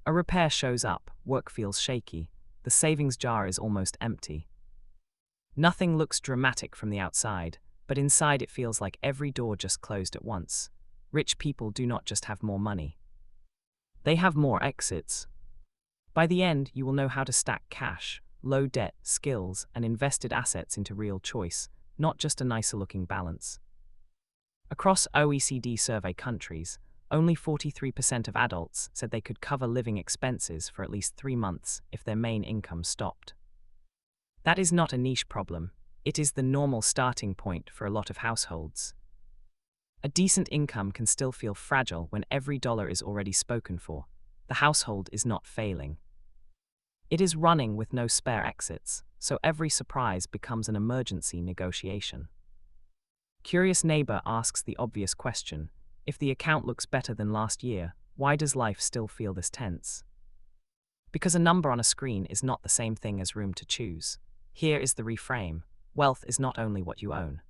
A repair shows up, work feels shaky, the savings jar is almost empty. Nothing looks dramatic from the outside, but inside it feels like every door just closed at once. Rich people do not just have more money. They have more exits. By the end, you will know how to stack cash, low debt, skills, and invested assets into real choice, not just a nicer-looking balance. Across OECD survey countries, only 43% of adults said they could cover living expenses for at least 3 months if their main income stopped. That is not a niche problem. It is the normal starting point for a lot of households. A decent income can still feel fragile when every dollar is already spoken for. The household is not failing. It is running with no spare exits, so every surprise becomes an emergency negotiation. Curious neighbor asks the obvious question: if the account looks better than last year, why does life still feel this tense? Because a number on a screen is not the same thing as room to choose. Here is the reframe: wealth is not only what you own.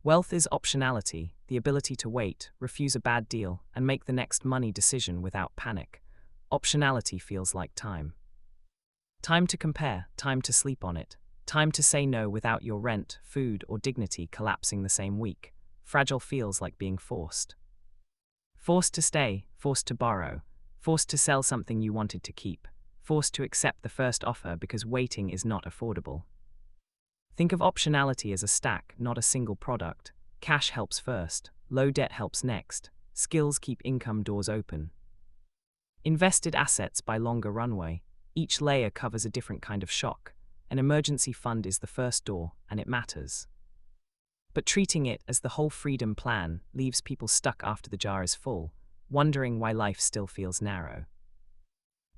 Wealth is optionality, the ability to wait, refuse a bad deal, and make the next money decision without panic. Optionality feels like time. Time to compare, time to sleep on it, time to say no without your rent, food, or dignity collapsing the same week. Fragile feels like being forced. Forced to stay, forced to borrow, forced to sell something you wanted to keep, forced to accept the first offer because waiting is not affordable. Think of optionality as a stack, not a single product. Cash helps first, low debt helps next, skills keep income doors open. Invested assets buy longer runway. Each layer covers a different kind of shock. An emergency fund is the first door, and it matters. But treating it as the whole freedom plan leaves people stuck after the jar is full, wondering why life still feels narrow.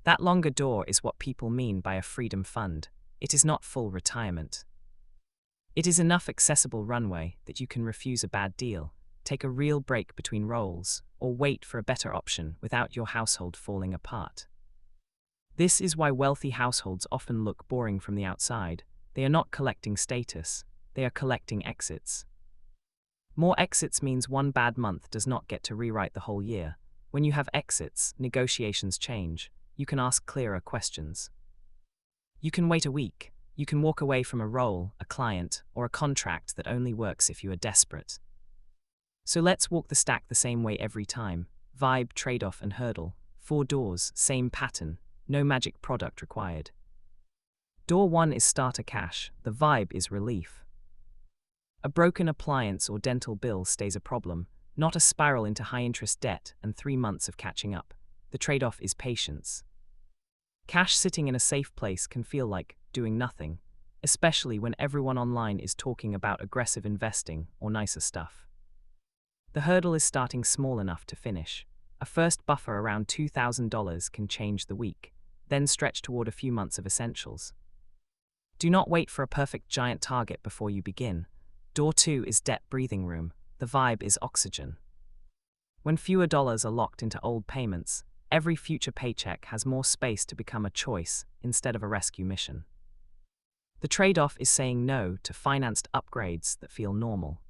That longer door is what people mean by a freedom fund. It is not full retirement. It is enough accessible runway that you can refuse a bad deal, take a real break between roles, or wait for a better option without your household falling apart. This is why wealthy households often look boring from the outside. They are not collecting status, they are collecting exits. More exits means one bad month does not get to rewrite the whole year. When you have exits, negotiations change. You can ask clearer questions. You can wait a week. You can walk away from a role, a client, or a contract that only works if you are desperate. So let's walk the stack the same way every time. Vibe, trade-off, and hurdle. 4 doors, same pattern. No magic product required. Door 1 is starter cash. The vibe is relief. A broken appliance or dental bill stays a problem, not a spiral into high-interest debt and 3 months of catching up. The trade-off is patience. Cash sitting in a safe place can feel like doing nothing, especially when everyone online is talking about aggressive investing or nicer stuff. The hurdle is starting small enough to finish. A first buffer around $2,000 can change the week, then stretch toward a few months of essentials. Do not wait for a perfect giant target before you begin. Door 2 is debt breathing room. The vibe is oxygen. When fewer dollars are locked into old payments, every future paycheck has more space to become a choice instead of a rescue mission. The trade-off is saying no to financed upgrades that feel normal.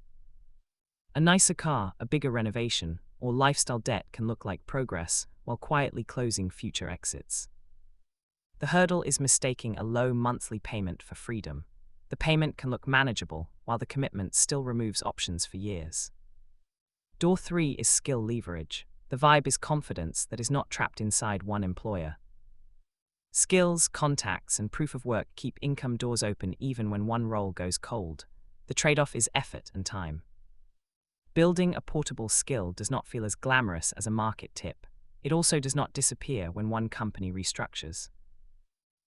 A nicer car, a bigger renovation, or lifestyle debt can look like progress while quietly closing future exits. The hurdle is mistaking a low monthly payment for freedom. The payment can look manageable, while the commitment still removes options for years. Door 3 is skill leverage. The vibe is confidence that is not trapped inside one employer. Skills, contacts, and proof of work keep income doors open even when one role goes cold. The trade-off is effort and time. Building a portable skill does not feel as glamorous as a market tip. It also does not disappear when one company restructures.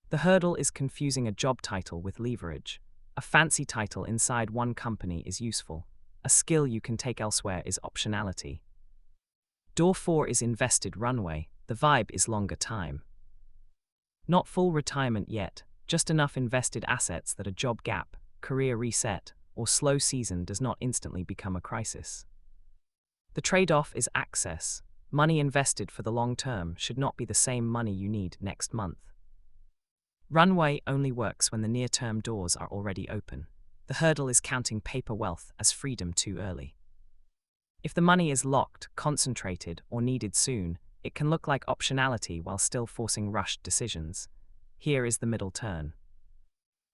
The hurdle is confusing a job title with leverage. A fancy title inside one company is useful. A skill you can take elsewhere is optionality. Door 4 is invested runway. The vibe is longer time. Not full retirement yet, just enough invested assets that a job gap, career reset, or slow season does not instantly become a crisis. The trade-off is access. Money invested for the long term should not be the same money you need next month. Runway only works when the near-term doors are already open. The hurdle is counting paper wealth as freedom too early. If the money is locked, concentrated, or needed soon, it can look like optionality while still forcing rushed decisions. Here is the middle turn.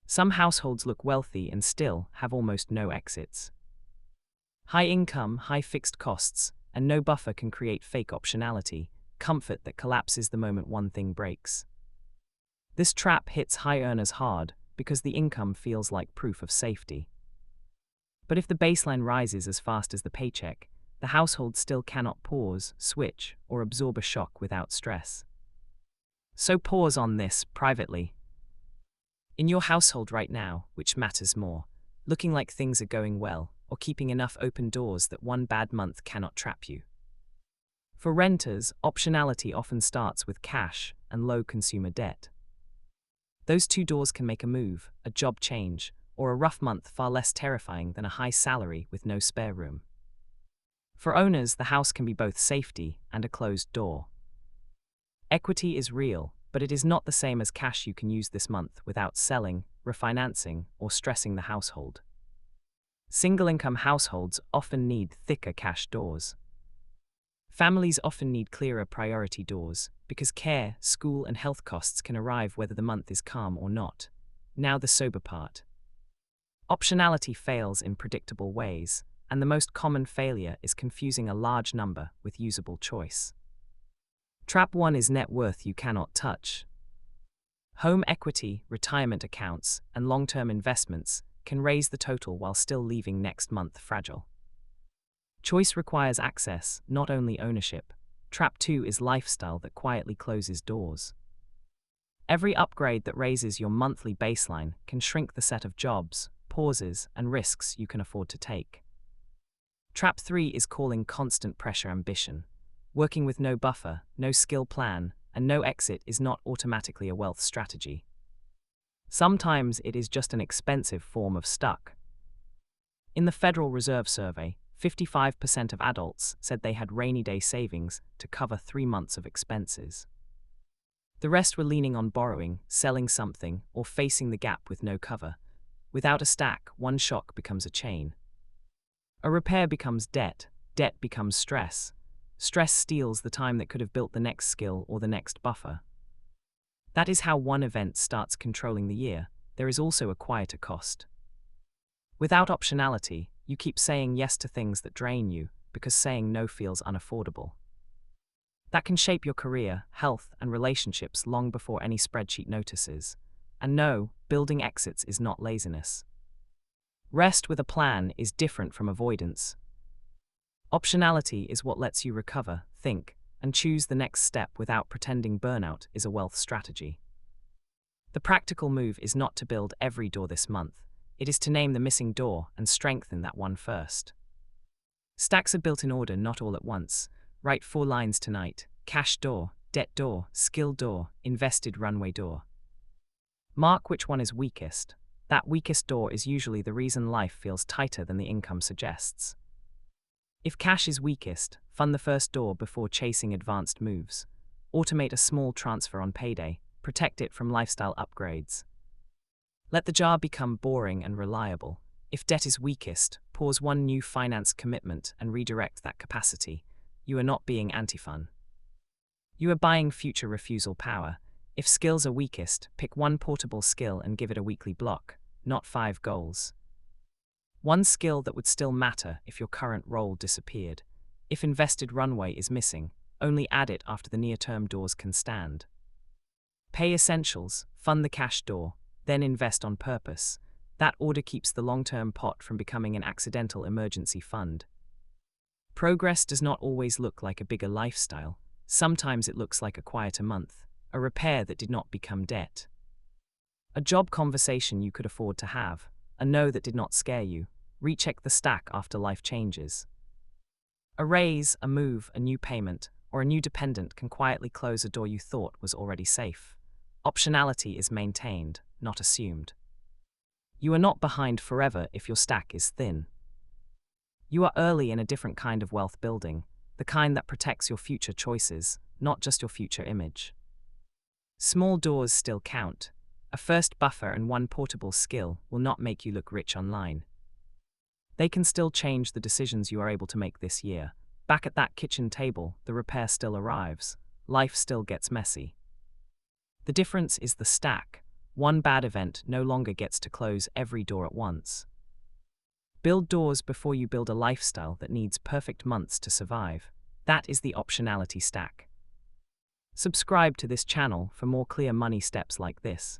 Some households look wealthy and still have almost no exits. High income, high fixed costs, and no buffer can create fake optionality, comfort that collapses the moment one thing breaks. This trap hits high earners hard because the income feels like proof of safety. But if the baseline rises as fast as the paycheck, the household still cannot pause, switch, or absorb a shock without stress. So pause on this privately. In your household right now, which matters more, looking like things are going well, or keeping enough open doors that one bad month cannot trap you? For renters, optionality often starts with cash and low consumer debt. Those two doors can make a move, a job change, or a rough month far less terrifying than a high salary with no spare room. For owners, the house can be both safety and a closed door. Equity is real, but it is not the same as cash you can use this month without selling, refinancing, or stressing the household. Single-income households often need thicker cash doors. Families often need clearer priority doors, because care, school, and health costs can arrive whether the month is calm or not. Now the sober part. Optionality fails in predictable ways, and the most common failure is confusing a large number with usable choice. Trap 1 is net worth you cannot touch. Home equity, retirement accounts, and long-term investments can raise the total while still leaving next month fragile. Choice requires access, not only ownership. Trap 2 is lifestyle that quietly closes doors. Every upgrade that raises your monthly baseline can shrink the set of jobs, pauses, and risks you can afford to take. Trap 3 is calling constant pressure ambition. Working with no buffer, no skill plan, and no exit is not automatically a wealth strategy. Sometimes it is just an expensive form of stuck. In the Federal Reserve Survey, 55% of adults said they had rainy day savings to cover 3 months of expenses. The rest were leaning on borrowing, selling something, or facing the gap with no cover. Without a stack, one shock becomes a chain. A repair becomes debt, debt becomes stress. Stress steals the time that could have built the next skill or the next buffer. That is how one event starts controlling the year. There is also a quieter cost. Without optionality, you keep saying yes to things that drain you because saying no feels unaffordable. That can shape your career, health, and relationships long before any spreadsheet notices. And no, building exits is not laziness. Rest with a plan is different from avoidance. Optionality is what lets you recover, think, and choose the next step without pretending burnout is a wealth strategy. The practical move is not to build every door this month. It is to name the missing door and strengthen that one first. Stacks are built in order, not all at once. Write 4 lines tonight: cash door, debt door, skill door, invested runway door. Mark which one is weakest. That weakest door is usually the reason life feels tighter than the income suggests. If cash is weakest, fund the first door before chasing advanced moves. Automate a small transfer on payday. Protect it from lifestyle upgrades. Let the jar become boring and reliable. If debt is weakest, pause one new finance commitment and redirect that capacity. You are not being anti-fun. You are buying future refusal power. If skills are weakest, pick one portable skill and give it a weekly block, not 5 goals. One skill that would still matter if your current role disappeared. If invested runway is missing, only add it after the near-term doors can stand. Pay essentials, fund the cash door, then invest on purpose. That order keeps the long-term pot from becoming an accidental emergency fund. Progress does not always look like a bigger lifestyle. Sometimes it looks like a quieter month, a repair that did not become debt. A job conversation you could afford to have, a no that did not scare you. Recheck the stack after life changes. A raise, a move, a new payment, or a new dependent can quietly close a door you thought was already safe. Optionality is maintained, not assumed. You are not behind forever if your stack is thin. You are early in a different kind of wealth building, the kind that protects your future choices, not just your future image. Small doors still count. A first buffer and one portable skill will not make you look rich online. They can still change the decisions you are able to make this year. Back at that kitchen table, the repair still arrives. Life still gets messy. The difference is the stack. One bad event no longer gets to close every door at once. Build doors before you build a lifestyle that needs perfect months to survive. That is the optionality stack. Subscribe to this channel for more clear money steps like this.